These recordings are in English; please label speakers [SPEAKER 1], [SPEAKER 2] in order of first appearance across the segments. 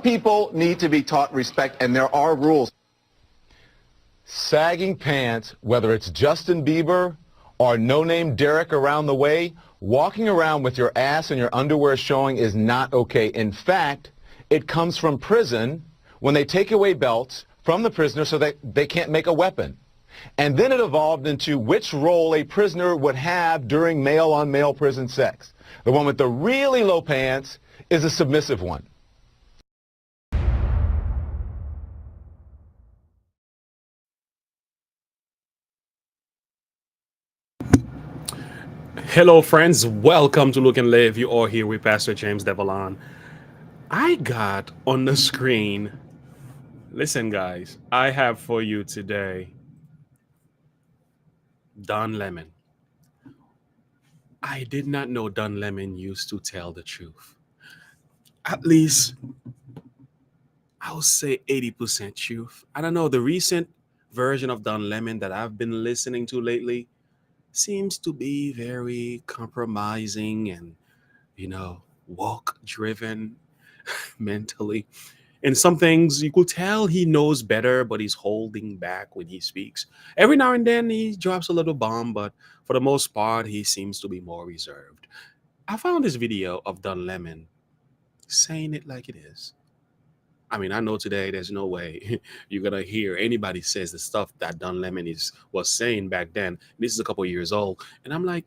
[SPEAKER 1] people need to be taught respect, and there are rules. Sagging pants, whether it's Justin Bieber or no-name Derek around the way, walking around with your ass and your underwear showing is not okay. In fact, it comes from prison when they take away belts from the prisoner so that they can't make a weapon. And then it evolved into which role a prisoner would have during male-on-male prison sex. The one with the really low pants is a submissive one.
[SPEAKER 2] Hello, friends. Welcome to Look and Live. You are here with Pastor James Devalon. I got on the screen. Listen, guys, I have for you today Don Lemon. I did not know Don Lemon used to tell the truth. At least, I'll say 80% truth. I don't know. The recent version of Don Lemon that I've been listening to lately seems to be very compromising and, walk driven mentally. And some things you could tell he knows better, but he's holding back when he speaks. Every now and then he drops a little bomb, but for the most part, he seems to be more reserved. I found this video of Don Lemon saying it like it is. I mean, I know today there's no way you're gonna hear anybody says the stuff that Don Lemon was saying back then. This is a couple of years old, and I'm like,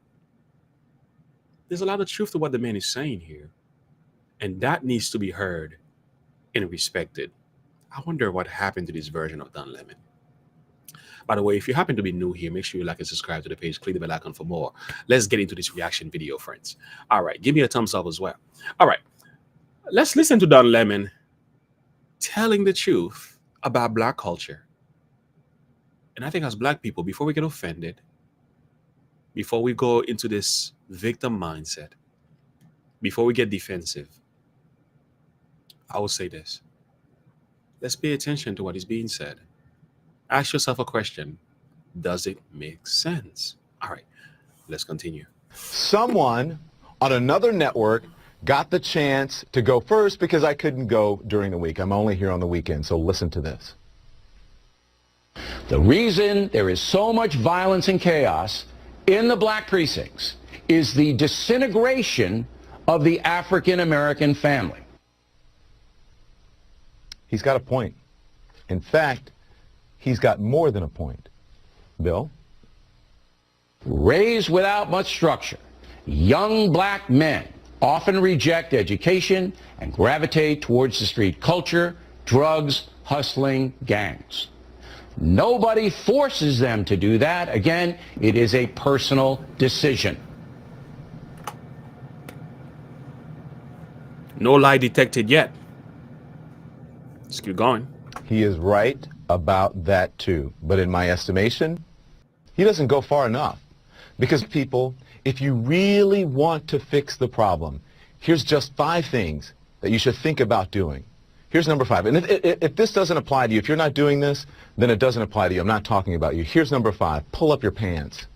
[SPEAKER 2] there's a lot of truth to what the man is saying here, and that needs to be heard and respected. I wonder what happened to this version of Don Lemon. By the way, if you happen to be new here, make sure you like and subscribe to the page. Click the bell icon for more. Let's get into this reaction video, friends. All right, give me a thumbs up as well. All right, let's listen to Don Lemon telling the truth about Black culture. And I think as Black people, before we get offended, before we go into this victim mindset, before we get defensive, I will say this. Let's pay attention to what is being said. Ask yourself a question. Does it make sense? All right, let's continue.
[SPEAKER 1] Someone on another network got the chance to go first because I couldn't go during the week. I'm only here on the weekend, so listen to this.
[SPEAKER 3] The reason there is so much violence and chaos in the Black precincts is the disintegration of the African-American family.
[SPEAKER 1] He's got a point. In fact, he's got more than a point. Bill?
[SPEAKER 3] Raised without much structure, young Black men often reject education and gravitate towards the street culture, drugs, hustling, gangs. Nobody forces them to do that. Again, it is a personal decision.
[SPEAKER 2] No lie detected yet. Let's keep going.
[SPEAKER 1] He is right about that too. But in my estimation, he doesn't go far enough. Because people, if you really want to fix the problem, here's just 5 things that you should think about doing. Here's number 5. And if this doesn't apply to you, if you're not doing this, then it doesn't apply to you. I'm not talking about you. Here's number 5. Pull up your pants.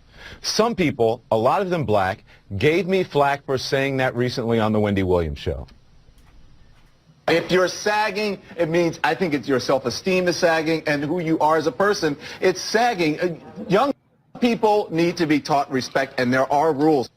[SPEAKER 1] Some people, a lot of them Black, gave me flack for saying that recently on the Wendy Williams show. If you're sagging, it means, I think it's your self-esteem is sagging and who you are as a person. It's sagging. Young people need to be taught respect, and there are rules.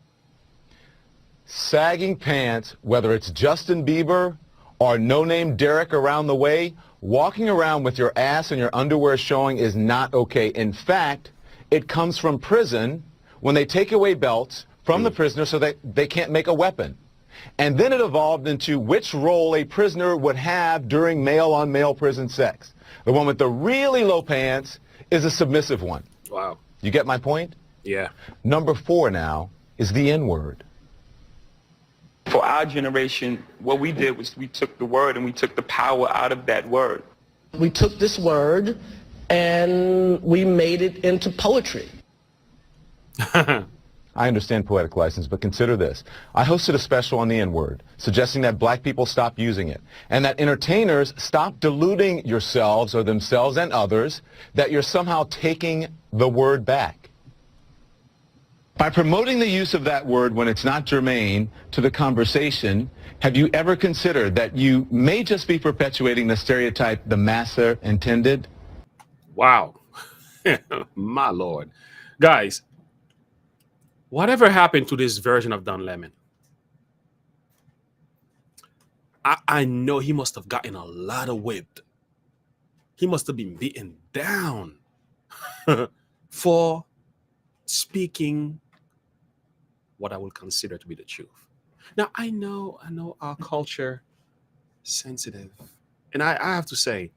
[SPEAKER 1] Sagging pants, whether it's Justin Bieber or no-name Derek around the way, walking around with your ass and your underwear showing is not okay. In fact, it comes from prison when they take away belts from the prisoner so that they can't make a weapon. And then it evolved into which role a prisoner would have during male-on-male prison sex. The one with the really low pants is a submissive one.
[SPEAKER 2] Wow.
[SPEAKER 1] You get my point?
[SPEAKER 2] Yeah.
[SPEAKER 1] Number 4 now is the N-word.
[SPEAKER 4] For our generation, what we did was we took the word and we took the power out of that word.
[SPEAKER 5] We took this word and we made it into poetry.
[SPEAKER 1] I understand poetic license, but consider this. I hosted a special on the N-word, suggesting that Black people stop using it, and that entertainers stop deluding yourselves or themselves and others that you're somehow taking the word back. By promoting the use of that word when it's not germane to the conversation, have you ever considered that you may just be perpetuating the stereotype the masser intended?
[SPEAKER 2] Wow. My Lord. Guys, whatever happened to this version of Don Lemon? I know he must have gotten a lot of whipped. He must have been beaten down for speaking what I would consider to be the truth. Now, I know our culture sensitive. And I have to say,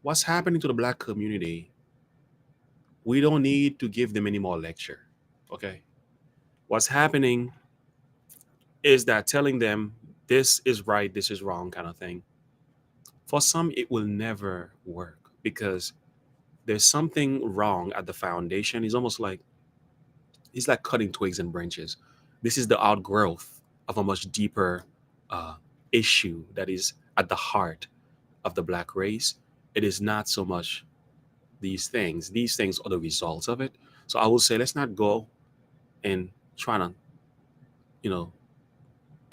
[SPEAKER 2] what's happening to the black community, we don't need to give them any more lecture. Okay. What's happening is that telling them this is right, this is wrong kind of thing. For some, it will never work because there's something wrong at the foundation. It's like cutting twigs and branches. This is the outgrowth of a much deeper issue that is at the heart of the black race. It is not so much these things. These things are the results of it. So I will say, let's not go and you know,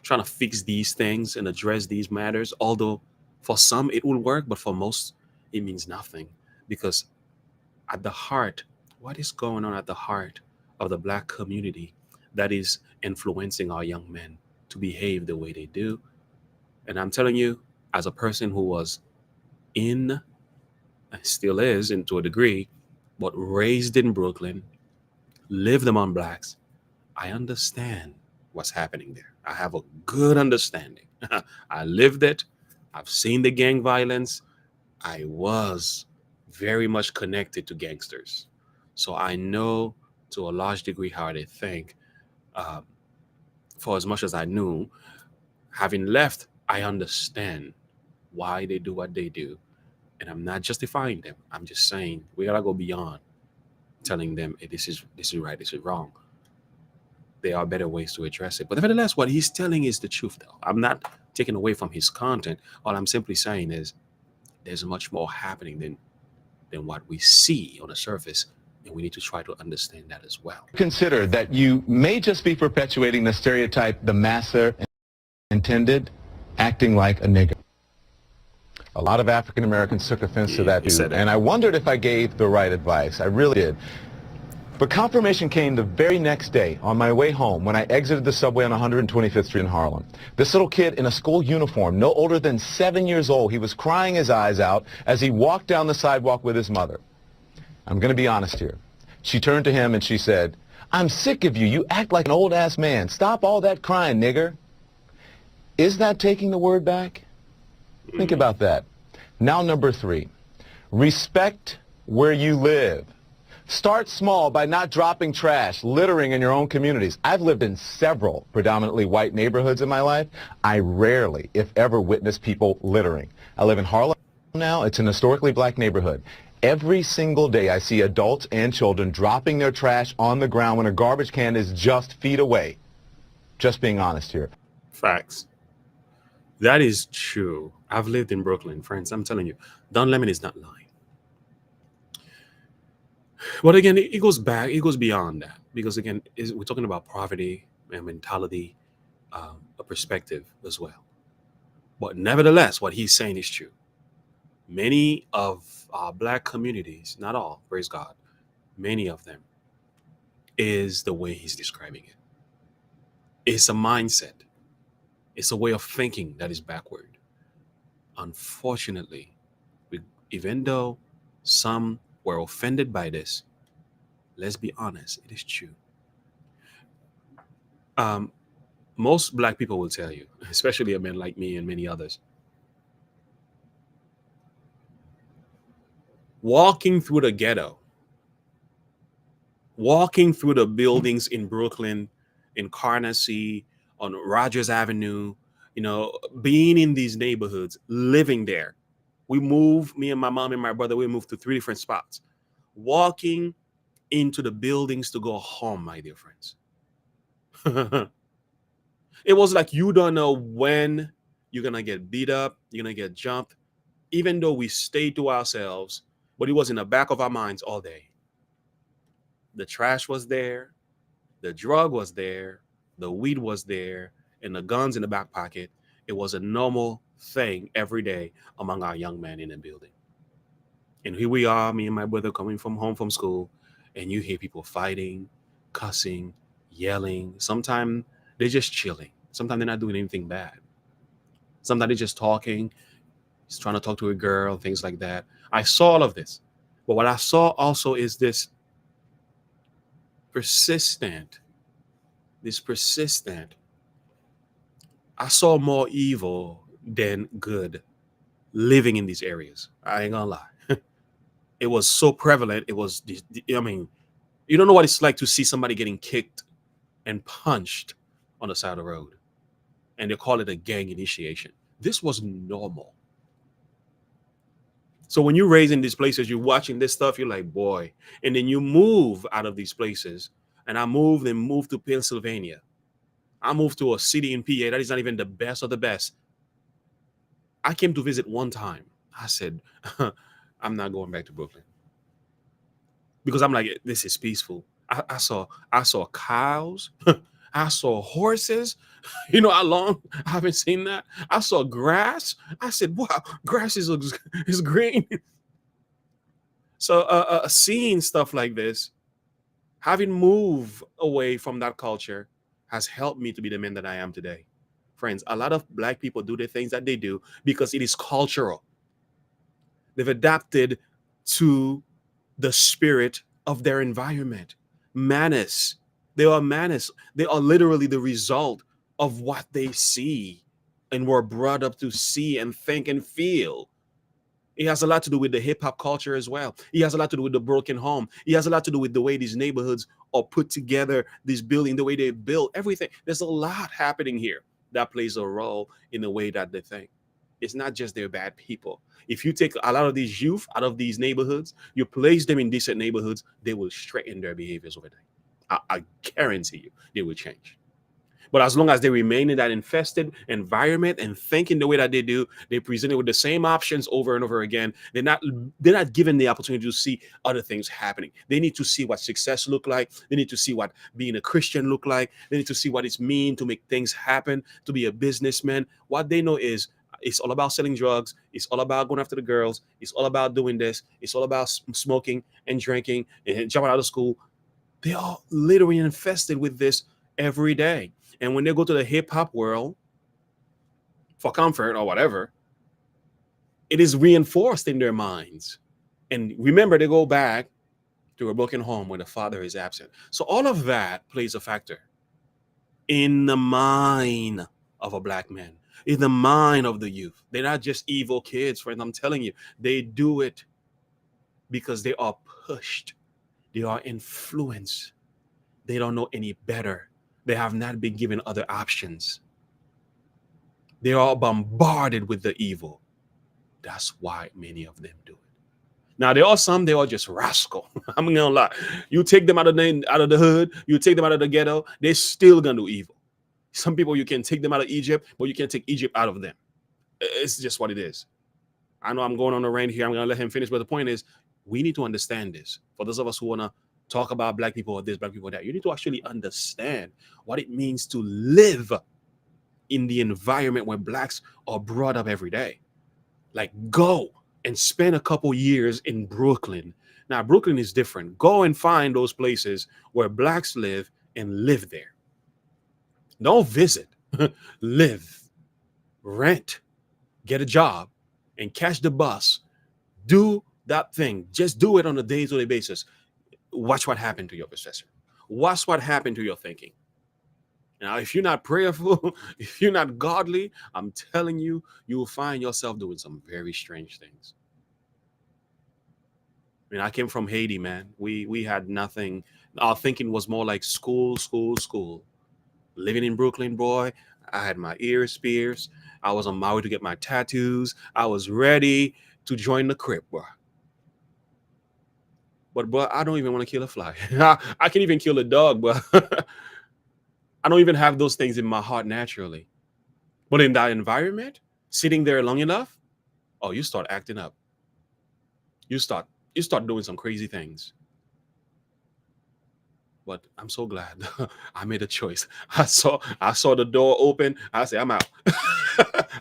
[SPEAKER 2] trying to fix these things and address these matters. Although for some it will work, but for most it means nothing because at the heart, what is going on at the heart of the black community that is influencing our young men to behave the way they do? And I'm telling you, as a person who was in, still is, and to a degree, but raised in Brooklyn, lived among blacks, I understand what's happening there. I have a good understanding. I lived it. I've seen the gang violence. I was very much connected to gangsters. So I know to a large degree how they think. For as much as I knew, having left, I understand why they do what they do. And I'm not justifying them. I'm just saying we gotta go beyond telling them, hey, this is right, this is wrong. There are better ways to address it. But nevertheless, what he's telling is the truth, though. I'm not taking away from his content. All I'm simply saying is there's much more happening than what we see on the surface, and we need to try to understand that as well.
[SPEAKER 1] Consider that you may just be perpetuating the stereotype the masser intended, acting like a nigger. A lot of African Americans took offense to that too, and I wondered if I gave the right advice. I really did. But confirmation came the very next day on my way home when I exited the subway on 125th Street in Harlem. This little kid in a school uniform, no older than 7 years old, he was crying his eyes out as he walked down the sidewalk with his mother. I'm going to be honest here. She turned to him and she said, "I'm sick of you. You act like an old-ass man. Stop all that crying, nigger." Is that taking the word back? Think about that. Now, number 3, respect where you live. Start small by not dropping trash, littering in your own communities. I've lived in several predominantly white neighborhoods in my life. I rarely, if ever, witness people littering. I live in Harlem now. It's an historically black neighborhood. Every single day I see adults and children dropping their trash on the ground when a garbage can is just feet away. Just being honest here.
[SPEAKER 2] Facts. That is true. I've lived in Brooklyn, friends. I'm telling you, Don Lemon is not lying. But again, it goes back, it goes beyond that. Because again, we're talking about poverty and mentality, a perspective as well. But nevertheless, what he's saying is true. Many of our black communities, not all, praise God, many of them, is the way he's describing it. It's a mindset. It's a way of thinking that is backward. Unfortunately, even though some were offended by this, let's be honest, it is true. Most black people will tell you, especially a man like me and many others, walking through the ghetto, walking through the buildings in Brooklyn, in Carnegie, on Rogers Avenue, being in these neighborhoods, living there. We moved, me and my mom and my brother, we moved to 3 different spots. Walking into the buildings to go home, my dear friends. It was like you don't know when you're going to get beat up, you're going to get jumped, even though we stayed to ourselves, but it was in the back of our minds all day. The trash was there. The drug was there, the weed was there, and the guns in the back pocket. It was a normal thing every day among our young men in the building. And here we are, me and my brother coming from home from school, and you hear people fighting, cussing, yelling. Sometimes they're just chilling. Sometimes they're not doing anything bad. Sometimes they're just talking, just trying to talk to a girl, things like that. I saw all of this. But what I saw also is persistent, this persistent. I saw more evil than good living in these areas. I ain't gonna lie. It was so prevalent. It was, I mean, you don't know what it's like to see somebody getting kicked and punched on the side of the road. And they call it a gang initiation. This was normal. So when you're raised in these places, you're watching this stuff, you're like, boy. And then you move out of these places. And I moved to Pennsylvania. I moved to a city in PA that is not even the best of the best. I came to visit one time. I said, I'm not going back to Brooklyn. Because I'm like, this is peaceful. I saw cows. I saw horses. You know how long I haven't seen that? I saw grass. I said, wow, grass is green. So seeing stuff like this, having moved away from that culture, has helped me to be the man that I am today. Friends, a lot of black people do the things that they do because it is cultural. They've adapted to the spirit of their environment. Manners. They are manners. They are literally the result of what they see and were brought up to see and think and feel. It has a lot to do with the hip hop culture as well. It has a lot to do with the broken home. It has a lot to do with the way these neighborhoods are put together, this building, the way they build, everything. There's a lot happening here that plays a role in the way that they think. It's not just they're bad people. If you take a lot of these youth out of these neighborhoods, you place them in decent neighborhoods, they will straighten their behaviors over time. I guarantee you they will change. But as long as they remain in that infested environment and thinking the way that they do, they present it with the same options over and over again. They're not given the opportunity to see other things happening. They need to see what success look like. They need to see what being a Christian look like. They need to see what it's mean to make things happen, to be a businessman. What they know is it's all about selling drugs. It's all about going after the girls. It's all about doing this. It's all about smoking and drinking and jumping out of school. They are literally infested with this every day. And when they go to the hip hop world for comfort or whatever, it is reinforced in their minds. And remember, they go back to a broken home where the father is absent. So all of that plays a factor in the mind of a black man, in the mind of the youth. They're not just evil kids, friends. I'm telling you, they do it because they are pushed. They are influenced. They don't know any better. They have not been given other options. They are bombarded with the evil. That's why many of them do it. Now, there are some, they are just rascal. I'm not gonna lie. You take them out of the hood, you take them out of the ghetto, they're still gonna do evil. Some people, you can take them out of Egypt, but you can't take Egypt out of them. It's just what it is. I know I'm going on a rant here. I'm gonna let him finish, but the point is, we need to understand this. For those of us who wanna talk about black people or this, black people or that, you need to actually understand what it means to live in the environment where blacks are brought up every day. Like, go and spend a couple years in Brooklyn. Now, Brooklyn is different. Go and find those places where blacks live and live there. Don't visit, live, rent, get a job, and catch the bus. Do that thing. Just do it on a day-to-day basis. Watch what happened to your perception. Watch what happened to your thinking. Now, if you're not prayerful, if you're not godly, I'm telling you, you will find yourself doing some very strange things. I mean, I came from Haiti, man. We had nothing. Our thinking was more like school. Living in Brooklyn, boy, I had my ears pierced. I was on my way to get my tattoos. I was ready to join the Crip, bro. But I don't even want to kill a fly. I can even kill a dog, but I don't even have those things in my heart naturally. But in that environment, sitting there long enough, oh, you start acting up. You start doing some crazy things. But I'm so glad I made a choice. I saw the door open. I said, I'm out.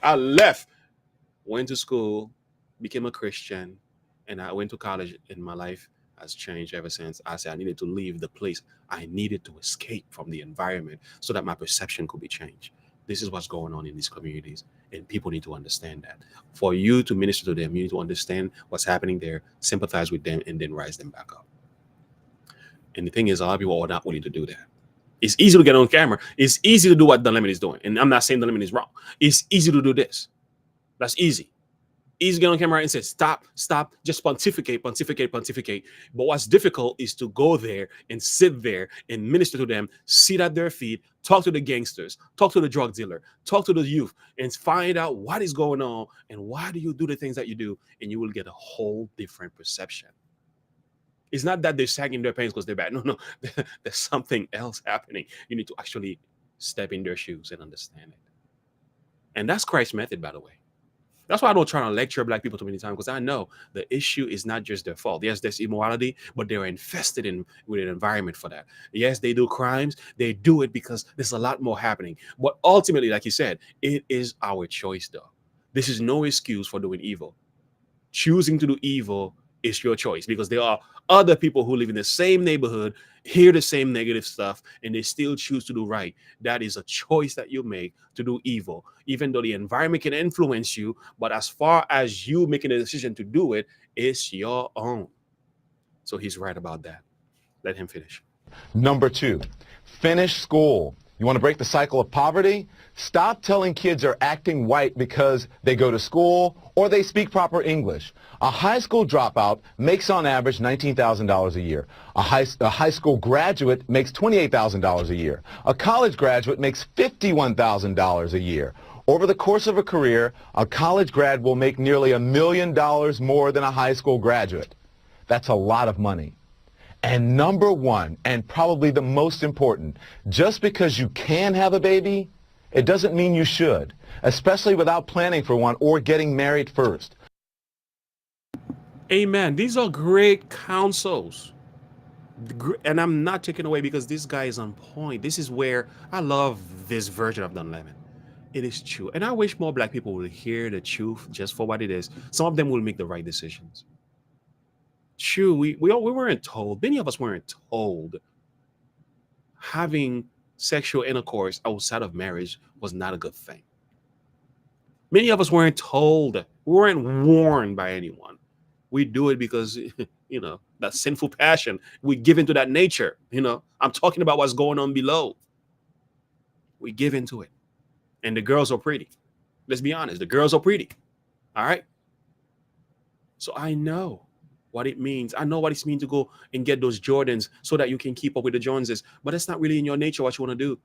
[SPEAKER 2] I left, went to school, became a Christian, and I went to college. And my life has changed ever since. I said I needed to leave the place. I needed to escape from the environment so that my perception could be changed. This is what's going on in these communities, and people need to understand that. For you to minister to them, you need to understand what's happening there, sympathize with them, and then rise them back up. And the thing is, a lot of people are not willing to do that. It's easy to get on camera. It's easy to do what the limit is doing. And I'm not saying the limit is wrong. It's easy to do this. That's easy. Easy to get on camera and say, stop, stop, just pontificate, pontificate, pontificate. But what's difficult is to go there and sit there and minister to them, sit at their feet, talk to the gangsters, talk to the drug dealer, talk to the youth, and find out what is going on and why do you do the things that you do, and you will get a whole different perception. It's not that they're sagging their pants because they're bad. No, no. There's something else happening. You need to actually step in their shoes and understand it. And that's Christ's method, by the way. That's why I don't try to lecture black people too many times, because I know the issue is not just their fault. Yes, there's immorality, but they're infested with an environment for that. Yes, they do crimes. They do it because there's a lot more happening. But ultimately, like you said, it is our choice, though. This is no excuse for doing evil. Choosing to do evil is your choice, because there are other people who live in the same neighborhood, hear the same negative stuff, and they still choose to do right. That is a choice that you make to do evil, even though the environment can influence you. But as far as you making a decision to do it, it's your own. So he's right about that. Let him finish.
[SPEAKER 1] Number 2, finish school. You want to break the cycle of poverty? Stop telling kids they're acting white because they go to school or they speak proper English. A high school dropout makes on average $19,000 a year. A high school graduate makes $28,000 a year. A college graduate makes $51,000 a year. Over the course of a career, a college grad will make nearly $1 million more than a high school graduate. That's a lot of money. And number 1, and probably the most important, just because you can have a baby, it doesn't mean you should, especially without planning for one or getting married first.
[SPEAKER 2] Amen. These are great counsels. And I'm not taking away, because this guy is on point. This is where I love this version of Don Lemon. It is true. And I wish more black people will hear the truth just for what it is. Some of them will make the right decisions. True, we weren't told, many of us weren't told having sexual intercourse outside of marriage was not a good thing. Many of us weren't told, we weren't warned by anyone. We do it because, that sinful passion, we give into that nature. I'm talking about what's going on below. We give into it. And the girls are pretty. Let's be honest, the girls are pretty. All right. So I know what it means. I know what it means to go and get those Jordans so that you can keep up with the Joneses. But it's not really in your nature what you want to do.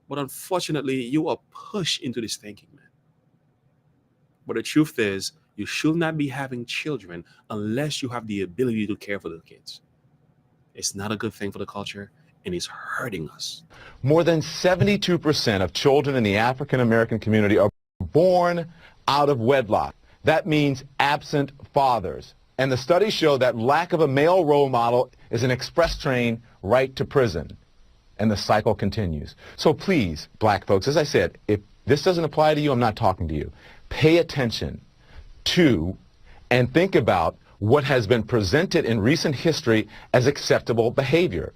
[SPEAKER 2] But unfortunately, you are pushed into this thinking, man. But the truth is, you should not be having children unless you have the ability to care for the kids. It's not a good thing for the culture, and it's hurting us.
[SPEAKER 1] More than 72% of children in the African American community are born out of wedlock. That means absent fathers. And the studies show that lack of a male role model is an express train right to prison. And the cycle continues. So please, black folks, as I said, if this doesn't apply to you, I'm not talking to you. Pay attention to and think about what has been presented in recent history as acceptable behavior.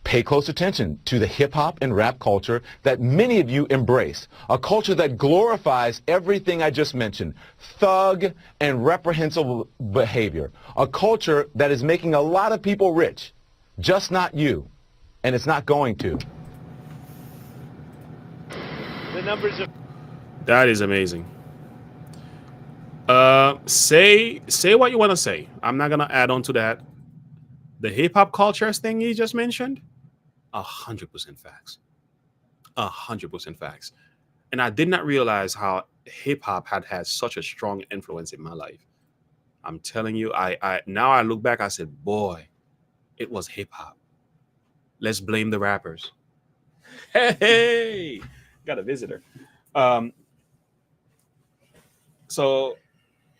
[SPEAKER 1] Pay close attention to the hip-hop and rap culture that many of you embrace, a culture that glorifies everything I just mentioned, thug and reprehensible behavior, a culture that is making a lot of people rich, just not you, and it's not going to.
[SPEAKER 6] The numbers of
[SPEAKER 2] That is amazing. Say what you want to say. I'm not gonna add on to that. The hip-hop culture thing you just mentioned, 100% facts. 100% facts. And I did not realize how hip-hop had such a strong influence in my life. I'm telling you, I now I look back, I said, boy, it was hip-hop. Let's blame the rappers. Hey, got a visitor. So,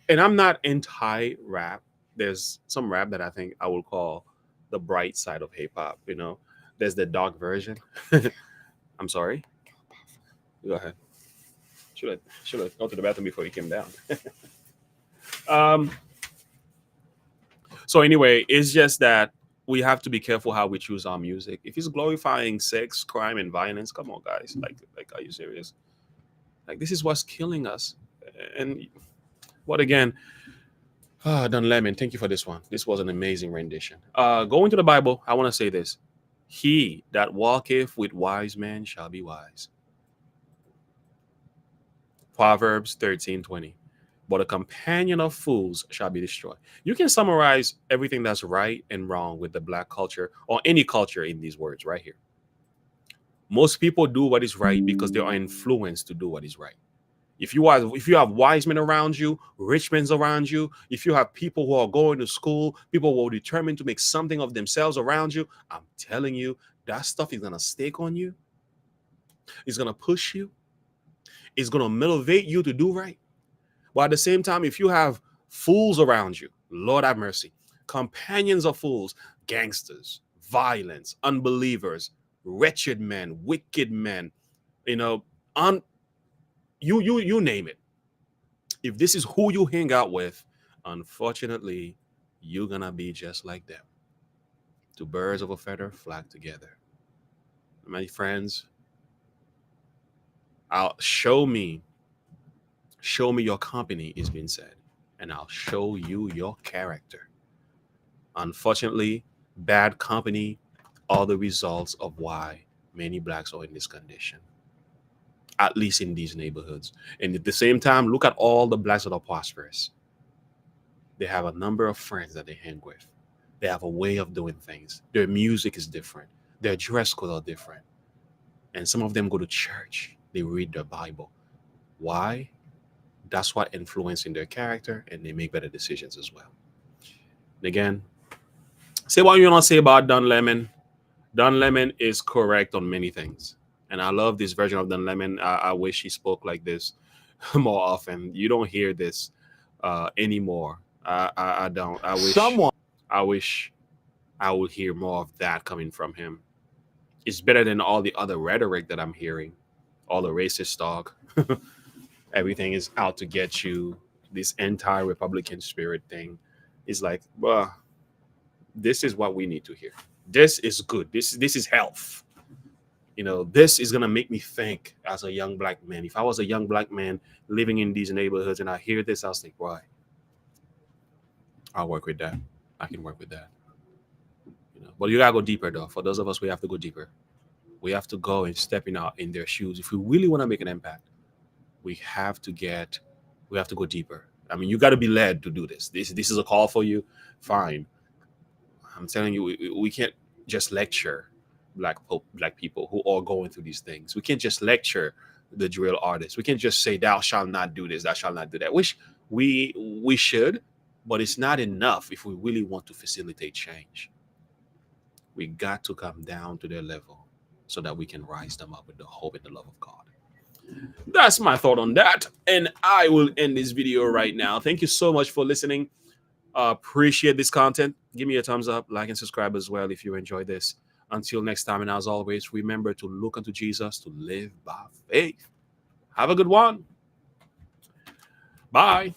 [SPEAKER 2] and I'm not anti-rap. There's some rap that I think I will call the bright side of hip-hop, There's the dark version. I'm sorry. Go ahead. Should have gone to the bathroom before you came down. um. So anyway, it's just that we have to be careful how we choose our music. If it's glorifying sex, crime, and violence, come on, guys. Like, are you serious? Like, this is what's killing us. And what again? Don Lemon, thank you for this one. This was an amazing rendition. Going to the Bible, I want to say this: He that walketh with wise men shall be wise. Proverbs 13:20. But a companion of fools shall be destroyed. You can summarize everything that's right and wrong with the black culture or any culture in these words right here. Most people do what is right because they are influenced to do what is right. If you have wise men around you, rich men around you, if you have people who are going to school, people who are determined to make something of themselves around you, I'm telling you, that stuff is gonna stick on you. It's gonna push you. It's gonna motivate you to do right. But at the same time, if you have fools around you, Lord have mercy, companions of fools, gangsters, violence, unbelievers, wretched men, wicked men, you know, you name it. If this is who you hang out with, unfortunately, you're gonna be just like them. Two birds of a feather flock together. My friends, show me your company, is being said, and I'll show you your character. Unfortunately, bad company are the results of why many blacks are in this condition, at least in these neighborhoods. And at the same time, look at all the blacks that are prosperous. They have a number of friends that they hang with. They have a way of doing things. Their music is different. Their dress code are different. And some of them go to church. They read their Bible. Why? That's what influencing their character, and they make better decisions as well. And again, say what you want to say about Don Lemon. Don Lemon is correct on many things. And I love this version of Don Lemon. I wish he spoke like this more often. You don't hear this anymore. I don't. I wish I would hear more of that coming from him. It's better than all the other rhetoric that I'm hearing, all the racist talk. Everything is out to get you. This anti-Republican spirit thing is like, well, this is what we need to hear. This is good. This is health. You know, this is gonna make me think as a young black man. If I was a young black man living in these neighborhoods and I hear this, I'll think, why? I'll work with that. I can work with that. You know, but you gotta go deeper though. For those of us, we have to go deeper. We have to go and stepping out in their shoes. If we really want to make an impact, we have to go deeper. I mean, you got to be led to do this. This is a call for you. Fine. I'm telling you, we can't just lecture black people who are going through these things. We can't just lecture the drill artists. We can't just say, thou shalt not do this, thou shalt not do that. Which we should, but it's not enough if we really want to facilitate change. We got to come down to their level so that we can rise them up with the hope and the love of God. That's my thought on that. And I will end this video right now. Thank you so much for listening. Appreciate this content. Give me a thumbs up, like, and subscribe as well if you enjoyed this. Until next time, and as always, remember to look unto Jesus, to live by faith. Have a good one. Bye.